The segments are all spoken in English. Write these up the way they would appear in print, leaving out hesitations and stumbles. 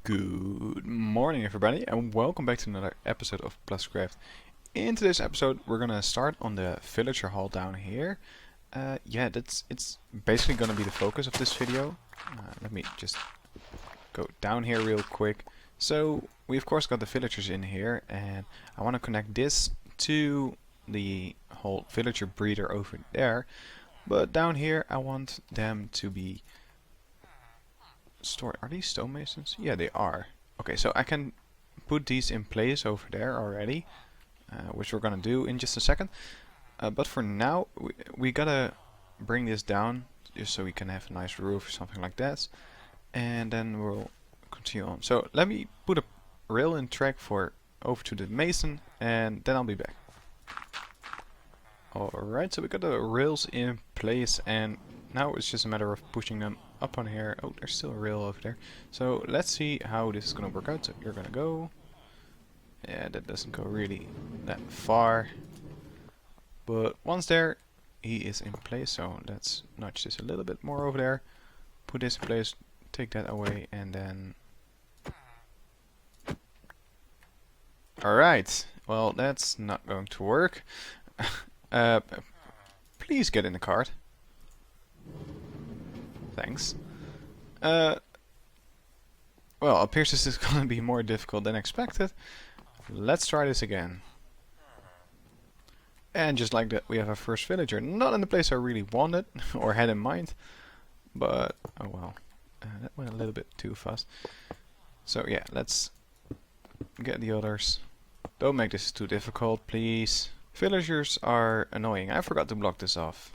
Good morning everybody and welcome back to another episode of PlusCraft. In today's episode we're gonna start on the villager hall down here. It's basically gonna be the focus of this video. Let me just go down here real quick. So we of course got the villagers in here and I want to connect this to the whole villager breeder over there. But down here I want them to be stored. Are these stonemasons? Yeah, they are. Okay, so I can put these in place over there already, which we're gonna do in just a second. But for now, we gotta bring this down just so we can have a nice roof or something like that, and then we'll continue on. So let me put a rail in track for over to the mason, and then I'll be back. Alright, so we got the rails in place, and now it's just a matter of pushing them up on here. Oh, there's still a rail over there. So let's see how this is gonna work out. So you're gonna go. Yeah, that doesn't go really that far. But once there, he is in place. So let's notch this a little bit more over there. Put this in place, take that away, and then... Alright, well that's not going to work. Please get in the cart. Thanks. Well, appears this is going to be more difficult than expected. Let's try this again. And just like that, we have our first villager. Not in the place I really wanted or had in mind. But, oh well. That went a little bit too fast. So yeah, let's get the others. Don't make this too difficult, please. Villagers are annoying. I forgot to block this off.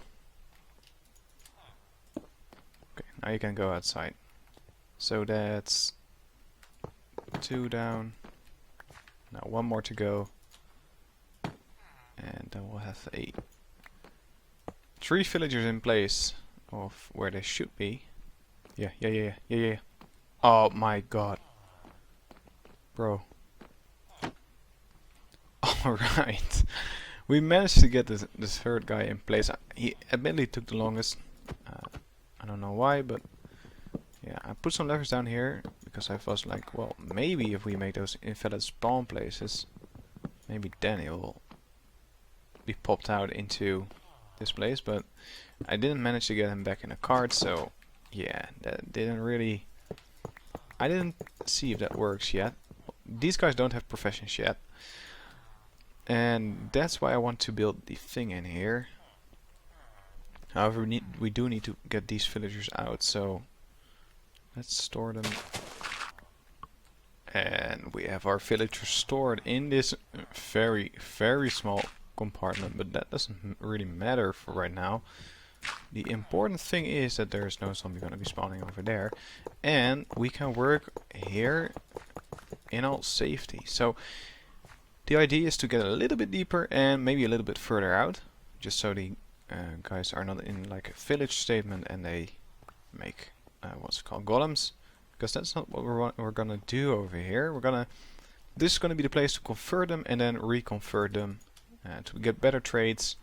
Okay, now you can go outside. So that's 2 down. Now 1 more to go. And then we'll have 3 villagers in place of where they should be. Yeah. Oh my god. Bro. Alright. We managed to get this third guy in place. He admittedly took the longest. I don't know why, but yeah, I put some levers down here because I was like, well, maybe if we make those invalid spawn places, maybe then it will be popped out into this place. But I didn't manage to get him back in a cart, so yeah, that didn't really... I didn't see if that works yet. These guys don't have professions yet. And that's why I want to build the thing in here. However, we do need to get these villagers out, so let's store them. And we have our villagers stored in this very, very small compartment, but that doesn't really matter for right now. The important thing is that there is no zombie going to be spawning over there, and we can work here in all safety. So the idea is to get a little bit deeper and maybe a little bit further out, just so the guys are not in like a village statement and they make what's it called, golems, because that's not what we're gonna do over here. This is gonna be the place to convert them and then reconvert them to get better trades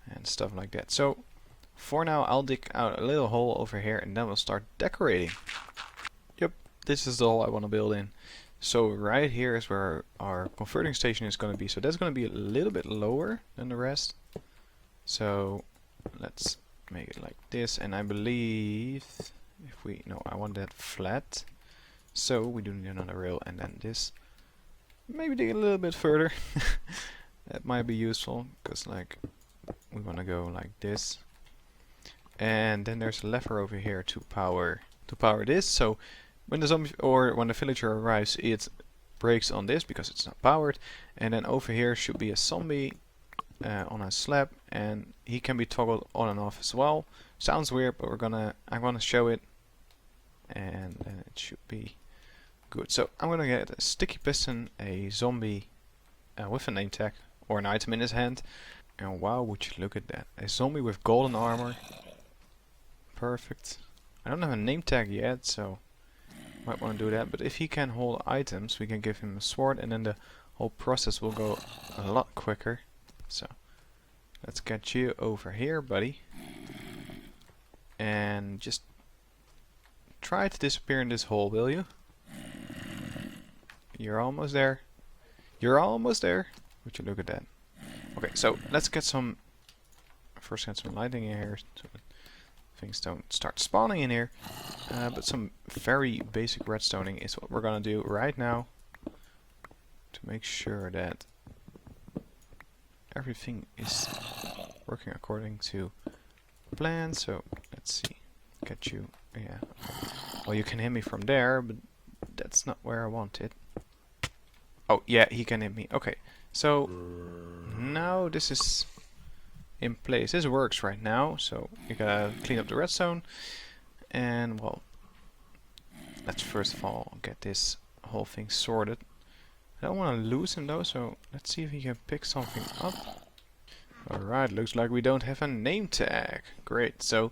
and stuff like that. So for now I'll dig out a little hole over here and then we'll start decorating. Yep, this is the hole I want to build in. So right here is where our converting station is going to be. So that's going to be a little bit lower than the rest. So let's make it like this. And I believe if we... No, I want that flat. So we do need another rail and then this. Maybe dig it a little bit further. That might be useful because like we want to go like this. And then there's a lever over here to power this. So when the zombie or when the villager arrives, it breaks on this because it's not powered. And then over here should be a zombie on a slab, and he can be toggled on and off as well. Sounds weird, but I'm gonna show it, and then it should be good. So I'm gonna get a sticky piston, a zombie with a name tag or an item in his hand, and wow, would you look at that! A zombie with golden armor. Perfect. I don't have a name tag yet, so might want to do that, but if he can hold items, we can give him a sword and then the whole process will go a lot quicker. So let's get you over here, buddy, and just try to disappear in this hole, will you? You're almost there. You're almost there. Would you look at that? Okay, so let's get some... First get some lighting in here so that things don't start spawning in here. But some very basic redstoning is what we're gonna do right now. To make sure that everything is working according to plan. So let's see. Get you. Yeah. Well, you can hit me from there, but that's not where I want it. Oh, yeah, he can hit me. Okay, so now this is in place. This works right now, so you gotta clean up the redstone. And, well, let's first of all get this whole thing sorted. I don't want to lose him though, so let's see if he can pick something up. Alright, looks like we don't have a name tag. Great, so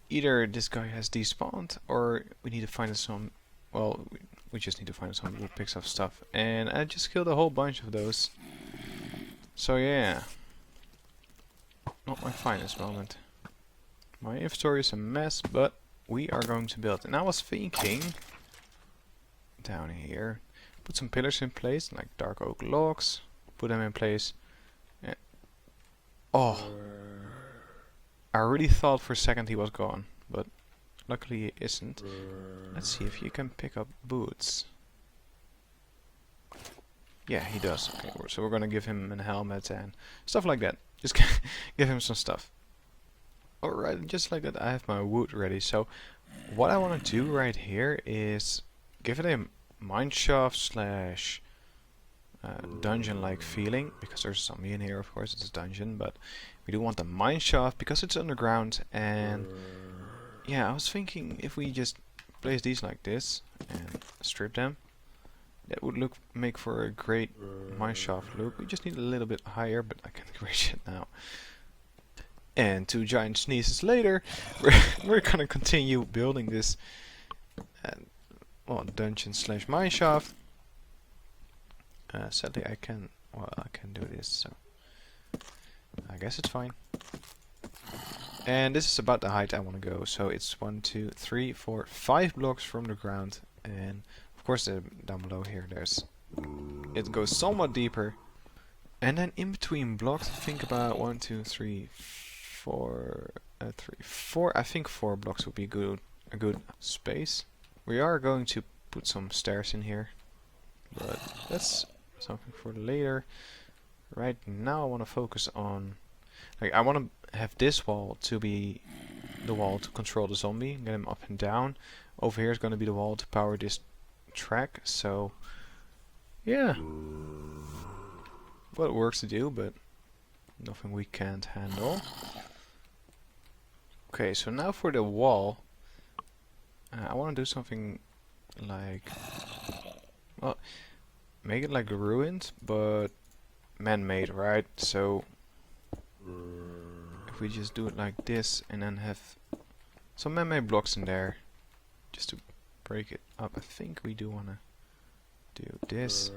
either this guy has despawned, or we need to find some... Well, we just need to find someone who picks up stuff. And I just killed a whole bunch of those. So yeah. Not my finest moment. My inventory is a mess, but we are going to build. And I was thinking... Down here. Put some pillars in place, like dark oak logs. Put them in place. And oh. I really thought for a second he was gone. But luckily he isn't. Let's see if you can pick up boots. Yeah, he does. Okay, so we're gonna give him a helmet and stuff like that. Just give him some stuff. Alright, just like that I have my wood ready. So what I want to do right here is give it a mineshaft slash dungeon-like feeling. Because there's a zombie in here, of course, it's a dungeon. But we do want the mineshaft because it's underground. And yeah, I was thinking if we just place these like this and strip them, that would make for a great mineshaft look. We just need a little bit higher, but I can't reach it now. And 2 giant sneezes later, we're gonna continue building this well, dungeon slash mineshaft. Sadly, I can do this, so I guess it's fine. And this is about the height I want to go. So it's 1, 2, 3, 4, 5 blocks from the ground, and of course down below here it goes somewhat deeper. And then in between blocks, think about 1, 2, 3, 4. I think 4 blocks would be a good space. We are going to put some stairs in here, but that's something for later. Right now I want to focus on, like, I want to have this wall to be the wall to control the zombie, get him up and down. Over here is going to be the wall to power this track. So yeah, what works to do, but nothing we can't handle. Okay, so now for the wall, I want to do something like, well, make it like ruined, but man-made, right? So if we just do it like this and then have some man-made blocks in there, just to break it up, I think we do want to do this.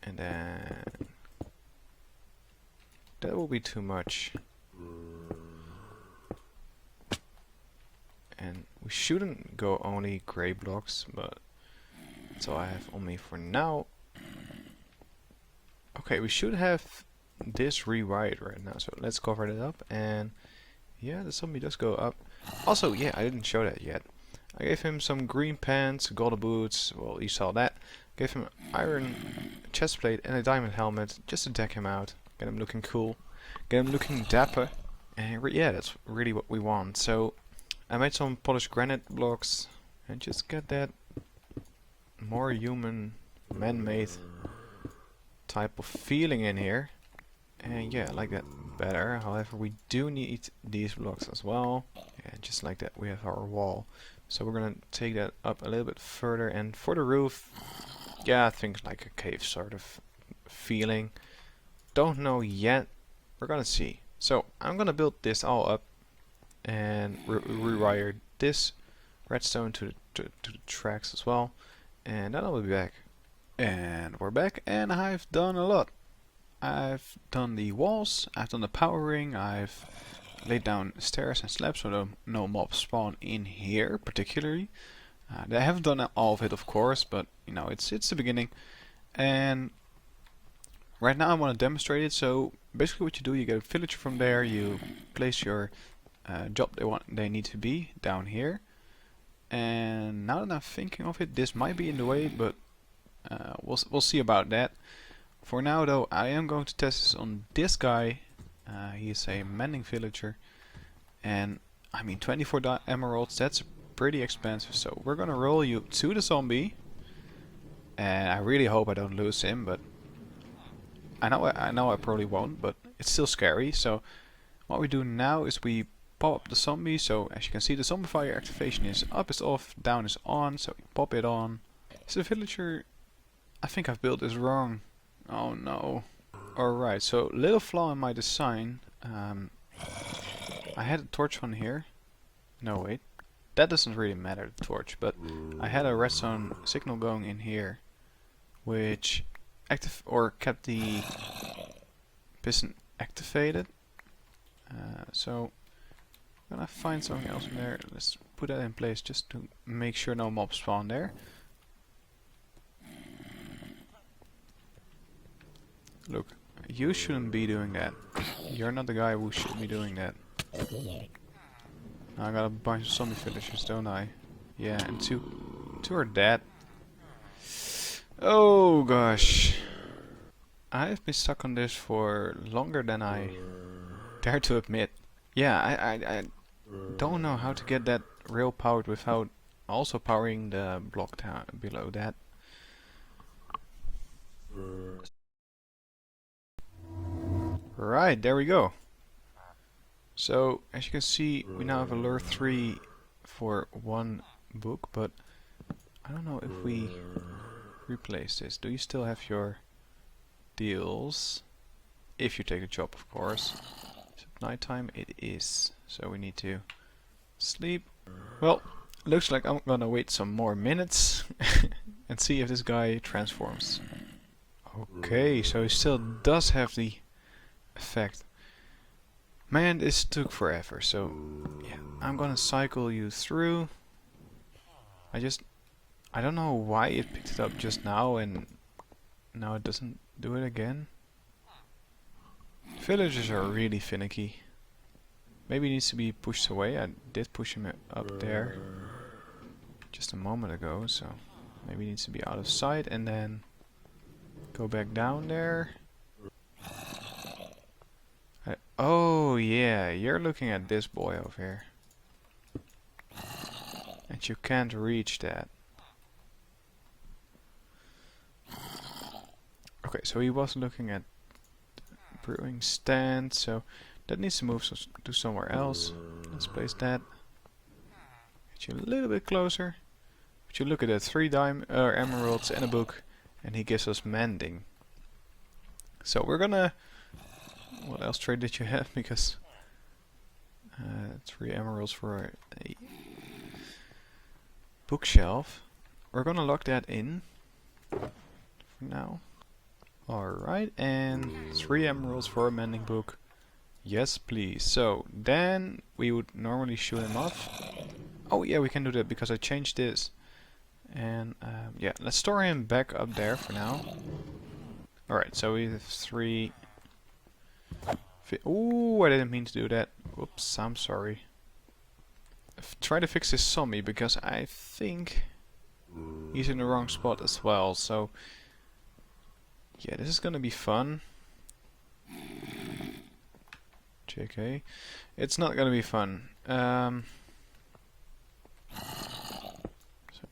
And then that will be too much. And we shouldn't go only gray blocks, but so I have on me for now. Okay, we should have this rewired right now, so let's cover it up. And yeah, the zombie does go up. Also, yeah, I didn't show that yet. I gave him some green pants, golden boots, well, you saw that. Gave him an iron chest plate and a diamond helmet, just to deck him out, get him looking cool, get him looking dapper. And yeah, that's really what we want. So I made some polished granite blocks and just get that more human, man-made type of feeling in here. And yeah, I like that better. However, we do need these blocks as well. And just like that, we have our wall. So we're gonna take that up a little bit further. And for the roof, yeah, things like a cave sort of feeling. Don't know yet. We're gonna see. So I'm gonna build this all up and rewire this redstone to the tracks as well. And then I'll be back. And we're back, and I've done a lot. I've done the walls, I've done the powering, I've laid down stairs and slabs so no mobs spawn in here particularly. They haven't done all of it, of course, but you know, it's the beginning. And right now I want to demonstrate it. So basically what you do, you get a villager from there, you place your job they need to be down here. And now that I'm thinking of it, this might be in the way, but we'll see about that. For now though, I am going to test this on this guy. He is a mending villager, and I mean 24 emeralds, that's pretty expensive. So we're gonna roll you to the zombie, and I really hope I don't lose him, but I know I probably won't, but it's still scary. So what we do now is we pop up the zombie. So as you can see, the zombifier activation is up is off, down is on, so we pop it on. Is the villager... I think I've built this wrong. Oh no. Alright, so little flaw in my design. I had a torch on here. No wait. That doesn't really matter, the torch, but I had a redstone signal going in here, which kept the piston activated. So I'm gonna find something else in there. Let's put that in place just to make sure no mobs spawn there. Look, you shouldn't be doing that. You're not the guy who should be doing that. I got a bunch of zombie villagers, don't I? Yeah, and two are dead. Oh gosh. I've been stuck on this for longer than I dare to admit. Yeah, I don't know how to get that rail powered without also powering the block down below that. Right, there we go. So, as you can see, we now have a lure 3 for 1 book, but I don't know if we replace this. Do you still have your deals? If you take a job, of course. Is it nighttime? It is. So we need to sleep. Well, looks like I'm gonna wait some more minutes and see if this guy transforms. Okay, so he still does have the effect. Man, this took forever, so yeah, I'm gonna cycle you through. I don't know why it picked it up just now and now it doesn't do it again. Villagers are really finicky. Maybe he needs to be pushed away. I did push him up there just a moment ago, so maybe he needs to be out of sight and then go back down there. Oh yeah, you're looking at this boy over here. And you can't reach that. Okay, so he was looking at the brewing stand, so that needs to move to somewhere else. Let's place that. Get you a little bit closer. But you look at that 3 emeralds and a book, and he gives us mending. So we're gonna... What else trade did you have? Because 3 emeralds for a bookshelf. We're gonna lock that in for now. Alright, and 3 emeralds for a mending book. Yes, please. So then we would normally shoot him off. Oh yeah, we can do that because I changed this. And yeah, let's store him back up there for now. Alright, so we have 3. Ooh, I didn't mean to do that. Whoops, I'm sorry. Try to fix this zombie because I think he's in the wrong spot as well. So yeah, this is gonna be fun. JK. It's not gonna be fun. So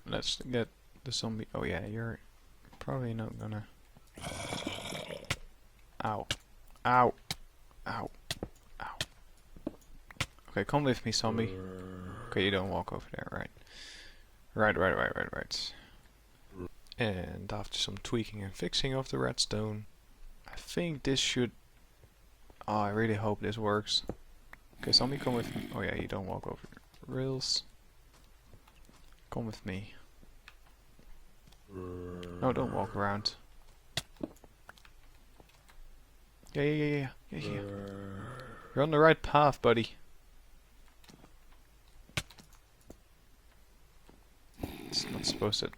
let's get the zombie. Oh yeah, you're probably not gonna... Ow. Ow. Ow. Ow. Okay, come with me, zombie. Okay, you don't walk over there, right? Right. And after some tweaking and fixing of the redstone, I think this should... Oh, I really hope this works. Okay, zombie, come with me. Oh yeah, you don't walk over rails. Come with me. No, don't walk around. Yeah. You're on the right path, buddy. It's not supposed to...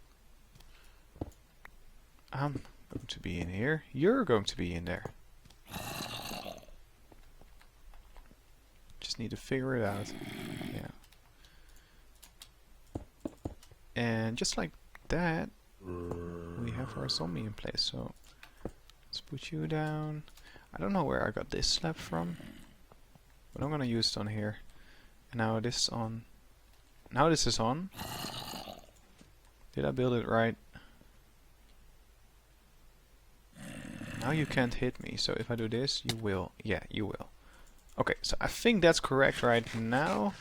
I'm going to be in here. You're going to be in there. Just need to figure it out. Yeah. And just like that, we have our zombie in place. So let's put you down. I don't know where I got this slab from, but I'm gonna use it on here. And now this is on. Now this is on. Did I build it right? Now you can't hit me, so if I do this, you will. Yeah, you will. Okay, so I think that's correct right now.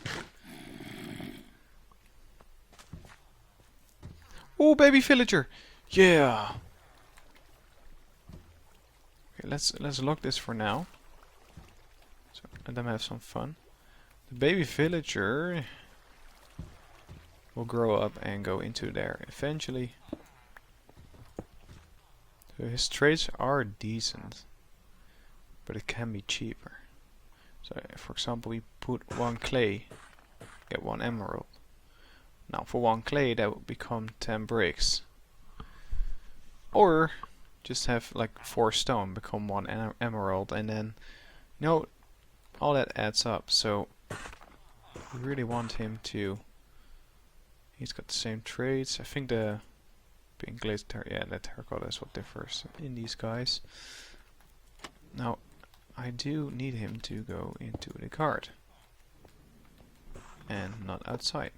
Oh, baby villager! Yeah. Okay, let's lock this for now. So let them have some fun. The baby villager will grow up and go into there eventually. So his traits are decent, but it can be cheaper. So for example, we put 1 clay, get 1 emerald. Now for 1 clay that would become 10 bricks. Or just have like 4 stone become 1 emerald, and then you know all that adds up. So we really want him to. He's got the same traits. I think the pink glazed yeah, the terracotta is what differs in these guys. Now I do need him to go into the cart and not outside.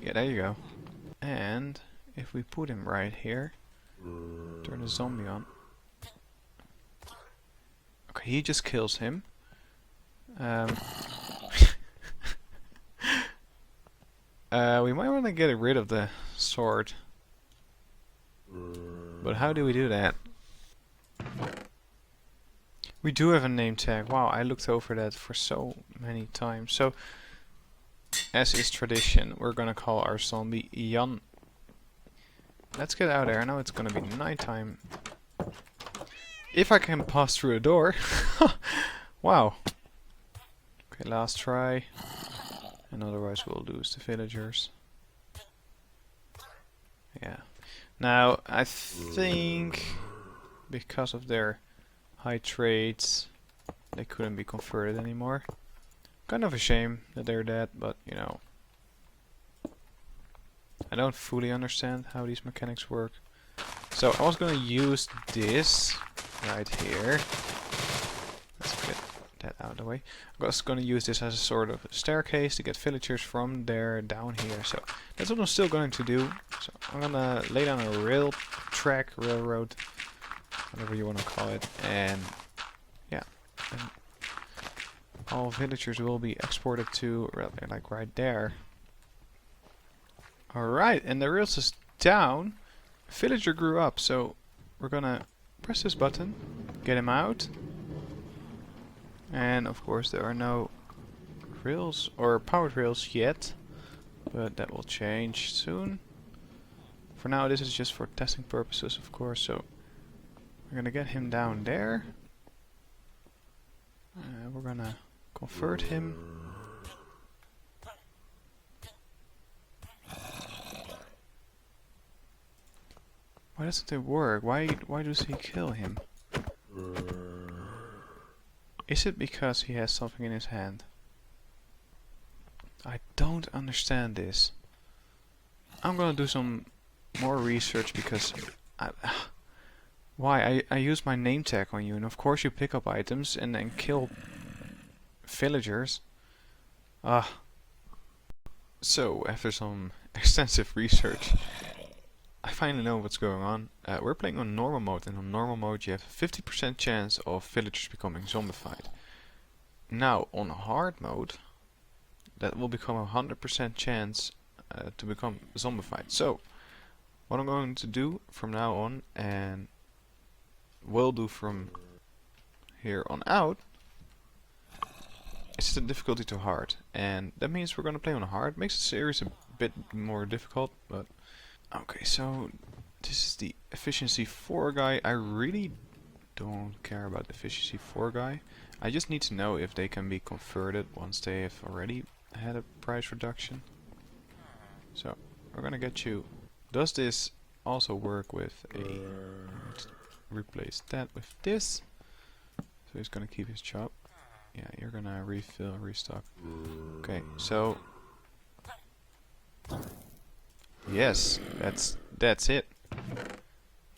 Yeah, there you go. And if we put him right here, turn the zombie on. Okay, he just kills him. We might want to get rid of the sword. But how do we do that? We do have a name tag. Wow, I looked over that for so many times. So, as is tradition, we're gonna call our zombie Jan. Let's get out there. I know it's gonna be nighttime. If I can pass through a door. Wow. Okay, last try. And otherwise we'll lose the villagers. Yeah. Now, I think because of their high traits, they couldn't be converted anymore. Kind of a shame that they're dead, but you know, I don't fully understand how these mechanics work. So I was gonna use this right here. Let's get that out of the way. I was gonna use this as a sort of staircase to get villagers from there down here. So that's what I'm still going to do. So I'm gonna lay down a railroad, whatever you want to call it, and yeah, and all villagers will be exported to like right there. Alright, and the rails is down. Villager grew up, so we're gonna press this button, get him out. And of course there are no rails or powered rails yet, but that will change soon. For now this is just for testing purposes, of course, so we're gonna get him down there. We're gonna convert him. Why doesn't it work? Why does he kill him? Is it because he has something in his hand? I don't understand this. I'm gonna do some more research because why? I use my name tag on you, and of course you pick up items and then kill villagers. So after some extensive research, I finally know what's going on. We're playing on normal mode, and on normal mode you have a 50% chance of villagers becoming zombified. Now on hard mode, that will become a 100% chance to become zombified. So what I'm going to do from now on, and will do from here on out, is the difficulty to hard. And that means we're going to play on hard. Makes the series a bit more difficult, but okay, so this is the efficiency 4 guy. I really don't care about the efficiency 4 guy. I just need to know if they can be converted once they have already had a price reduction. So we're gonna get you. Does this also work with a... Let's replace that with this. So he's gonna keep his job. Yeah, you're gonna refill, restock. Okay, so yes, that's it.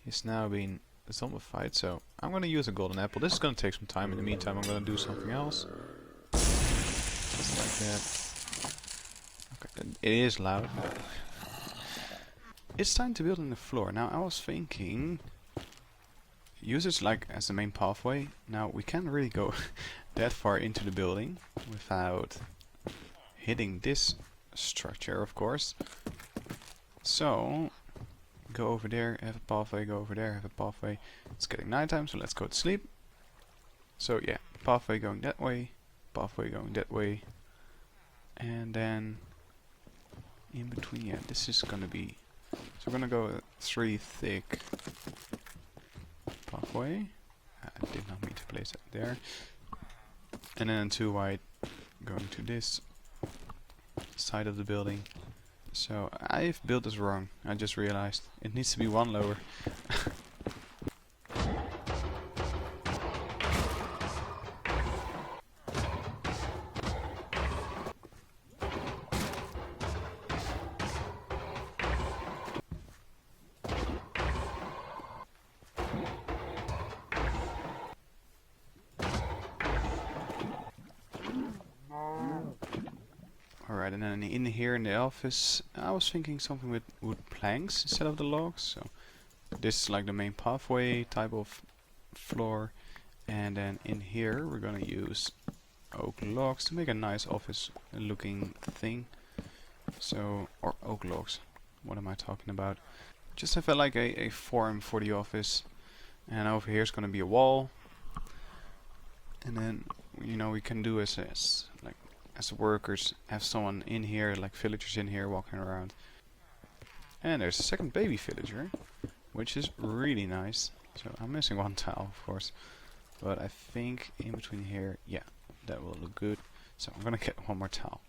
He's now been zombified, so I'm gonna use a golden apple. This is gonna take some time. In the meantime, I'm gonna do something else. Just like that. Okay, it is loud. It's time to build in the floor. Now I was thinking, use it like as the main pathway. Now we can't really go that far into the building without hitting this structure, of course. So go over there, have a pathway, go over there, have a pathway. It's getting nighttime, so let's go to sleep. So yeah, pathway going that way, pathway going that way, and then in between, yeah, this is gonna be, so we're gonna go 3 thick pathway. I did not mean to place it there. And then 2 wide going to this side of the building. So I've built this wrong. I just realized it needs to be 1 lower. Alright, and then in here in the office, I was thinking something with wood planks instead of the logs. So this is like the main pathway type of floor, and then in here we're gonna use oak logs to make a nice office looking thing. So, or oak logs, what am I talking about? Just have like a form for the office, and over here is gonna be a wall, and then you know we can do as workers, have someone in here, like villagers in here walking around. And there's a second baby villager, which is really nice. So I'm missing 1 tile, of course, but I think in between here, yeah, that will look good. So I'm gonna get 1 more tile.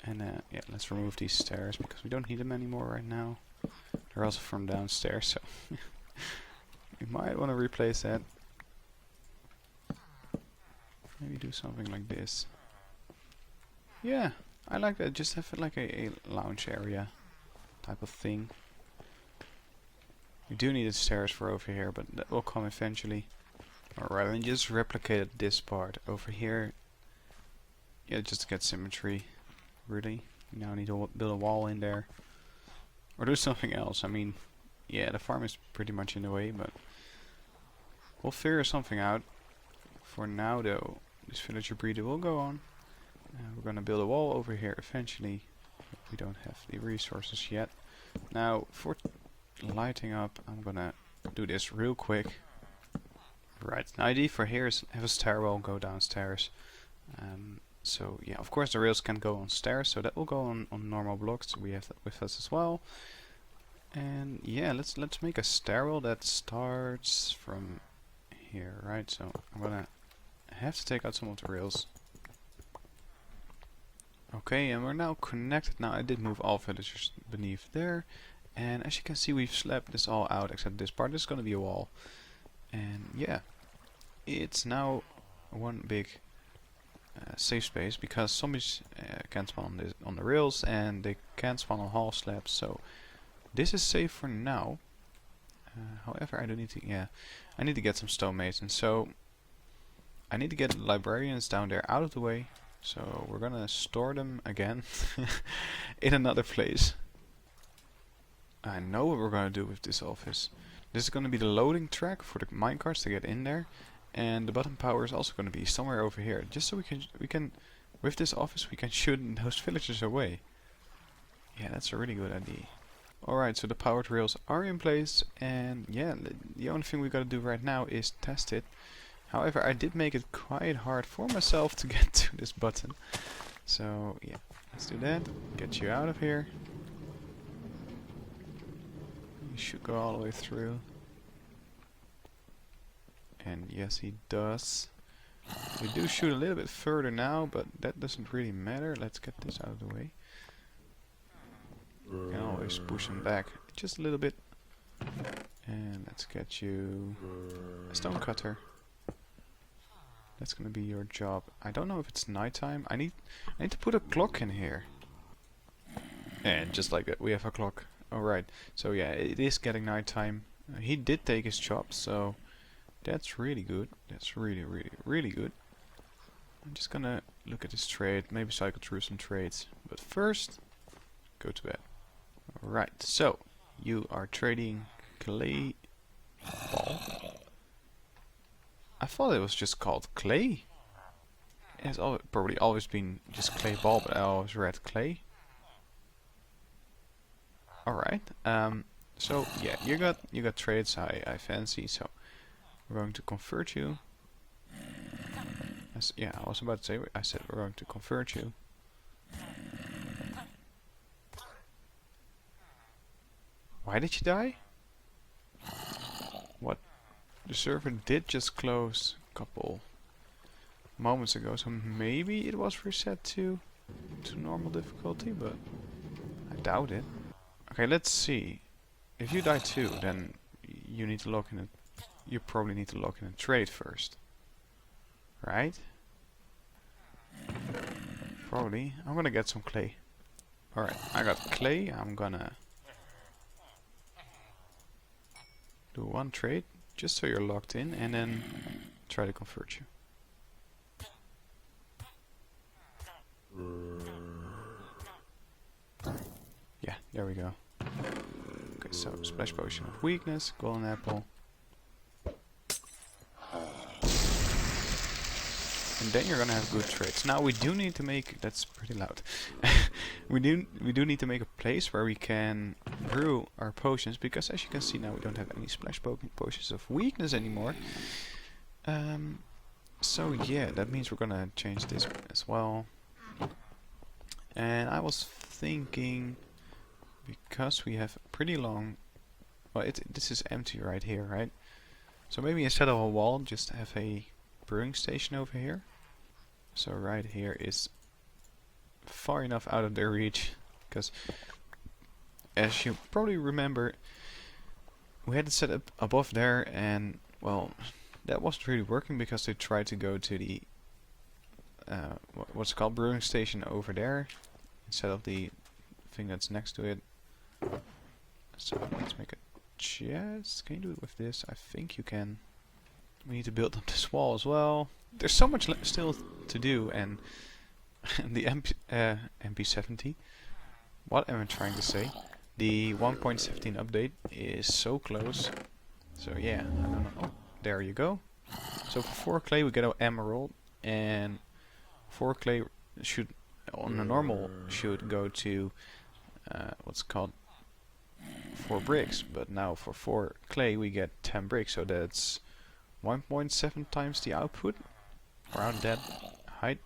And yeah, let's remove these stairs because we don't need them anymore right now. They're also from downstairs, so we might want to replace that. Maybe do something like this. Yeah, I like that. Just have it like a lounge area type of thing. We do need the stairs for over here, but that will come eventually. Alright, and just replicate this part over here. Yeah, just to get symmetry. Really. You now need to build a wall in there. Or do something else. I mean, yeah, the farm is pretty much in the way, but we'll figure something out. For now, though, this villager breeder will go on. We're gonna build a wall over here eventually. We don't have the resources yet. Now, for lighting up, I'm gonna do this real quick. Right, the idea for here is have a stairwell go downstairs. So yeah, of course the rails can go on stairs, so that will go on normal blocks. We have that with us as well. And yeah, let's make a stairwell that starts from here, right? So I'm gonna have to take out some of the rails. Okay, and we're now connected. Now I did move all villagers beneath there, and as you can see we've slapped this all out except this part. This is gonna be a wall. And yeah, it's now 1 big safe space because zombies can't spawn on the rails and they can't spawn on hall slabs, so this is safe for now. However, I do need to, I need to get some stonemasons, so I need to get librarians down there out of the way. So we're gonna store them again in another place. I know what we're gonna do with this office. This is gonna be the loading track for the minecarts to get in there, and the button power is also gonna be somewhere over here, just so we can with this office we can shoot those villagers away. Yeah, that's a really good idea. Alright, so the powered rails are in place, and yeah, the only thing we gotta do right now is test it. However, I did make it quite hard for myself to get to this button. So yeah, let's do that. Get you out of here. You should go all the way through. And yes, he does. We do shoot a little bit further now, but that doesn't really matter. Let's get this out of the way. You can always push them back just a little bit. And let's get you a stone cutter. That's gonna be your job. I don't know if it's nighttime. I need to put a clock in here. And just like that, we have a clock. Alright, so yeah, it is getting nighttime. He did take his job, so that's really good. That's really, really, really good. I'm just gonna look at this trade, maybe cycle through some trades. But first, go to bed. Alright, so you are trading clay ball. I thought it was just called clay. It's probably always been just clay ball, but I always read clay. Alright, so yeah, you got trades I fancy, so we're going to convert you. Yeah, I was about to say, I said we're going to convert you. Why did you die? What? The server did just close a couple moments ago, so maybe it was reset to normal difficulty, but I doubt it. Okay, let's see. If you die too, then you need to log in a... You probably need to log in a trade first. Right? Probably. I'm gonna get some clay. Alright, I got clay. I'm gonna do one trade, just so you're logged in, and then try to convert you. Yeah, there we go. Okay, so splash potion of weakness, golden apple. And then you're gonna have good trades. Now we do need to make, that's pretty loud. we do need to make a place where we can brew our potions, because as you can see now we don't have any splash potions of weakness anymore. So yeah, that means we're gonna change this as well. And I was thinking, because we have a pretty long, well, this is empty right here, right? So maybe instead of a wall, just have a brewing station over here. So right here is far enough out of their reach, because as you probably remember, we had it set up above there, and well, that wasn't really working because they tried to go to the what's called brewing station over there instead of the thing that's next to it. So let's make a chest. Can you do it with this? I think you can. We need to build up this wall as well. There's so much still to do, and the MP70. What am I trying to say? The 1.17 update is so close. So yeah, I don't know. Oh, there you go. So for 4 clay we get an emerald, and 4 clay should, on a normal, should go to what's called 4 bricks. But now for 4 clay we get 10 bricks, so that's 1.7 times the output, around that height,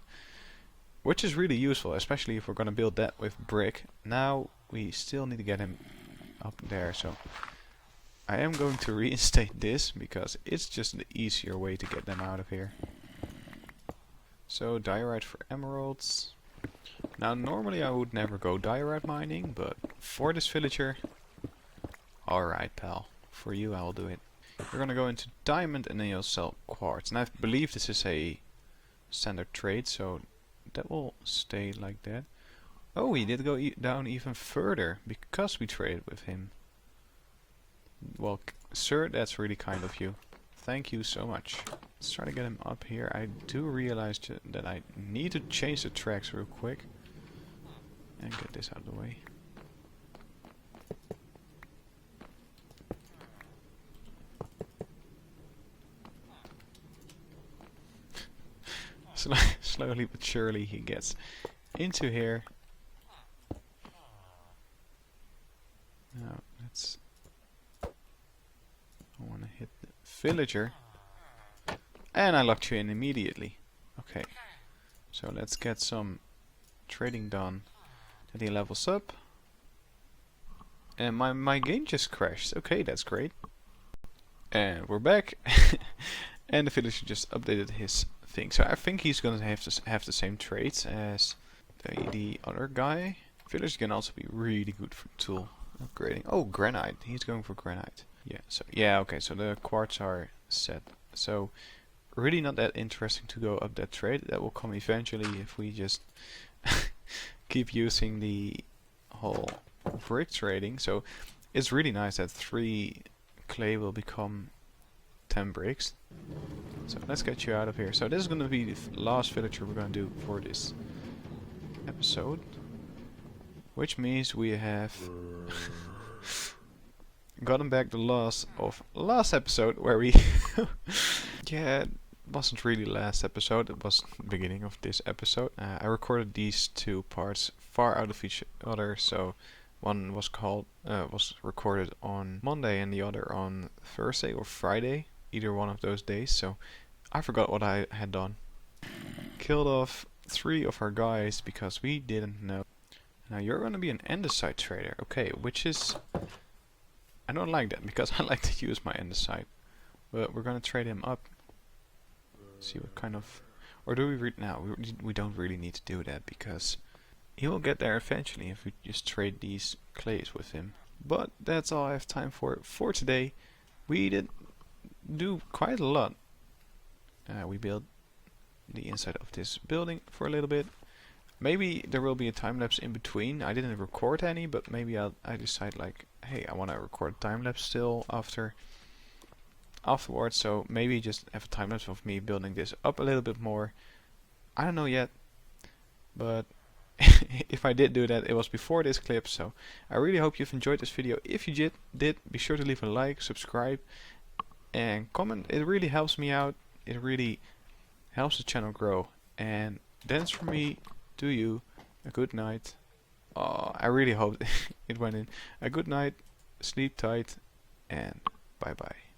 which is really useful, especially if we're going to build that with brick. Now we still need to get him up there, so I am going to reinstate this because it's just the easier way to get them out of here. So diorite for emeralds. Now normally I would never go diorite mining, but for this villager, alright pal, for you I'll do it. We're gonna go into diamond and then you'll sell quartz. And I believe this is a standard trade, so that will stay like that. Oh, he did go down even further because we traded with him. Well, sir, that's really kind of you. Thank you so much. Let's try to get him up here. I do realize that I need to change the tracks real quick. And get this out of the way. Slowly but surely he gets into here. Now let's... I want to hit the villager. And I locked you in immediately. Okay. So let's get some trading done. Then he levels up. And my game just crashed. Okay, that's great. And we're back. And the villager just updated his thing. So I think he's gonna have to have the same traits as the other guy. Village can also be really good for tool upgrading. Oh, granite. He's going for granite. Yeah. So yeah. Okay. So the quartz are set. So really not that interesting to go up that trade. That will come eventually if we just keep using the whole brick trading. So it's really nice that 3 clay will become 10 bricks. So let's get you out of here. So this is going to be the last villager we're going to do for this episode, which means we have gotten back the loss of last episode where we yeah, it wasn't really last episode, it was the beginning of this episode. I recorded these 2 parts far out of each other, so one was recorded on Monday and the other on Thursday or Friday, either one of those days. So I forgot what I had done. Killed off 3 of our guys because we didn't know. Now you're gonna be an andesite trader, okay, which is, I don't like that because I like to use my andesite, but we're gonna trade him up. See what kind of, or do we now? We don't really need to do that because he will get there eventually if we just trade these clays with him. But that's all I have time for today. We did do quite a lot. We built the inside of this building for a little bit. Maybe there will be a time lapse in between. I didn't record any, but maybe I decide like, hey, I want to record a time lapse still afterwards. So maybe just have a time lapse of me building this up a little bit more. I don't know yet, but if I did do that, it was before this clip. So I really hope you've enjoyed this video. If you did, be sure to leave a like, subscribe, and comment. It really helps me out. It really helps the channel grow. And that's from me to you. A good night. I really hope it went in. A good night. Sleep tight, and bye bye.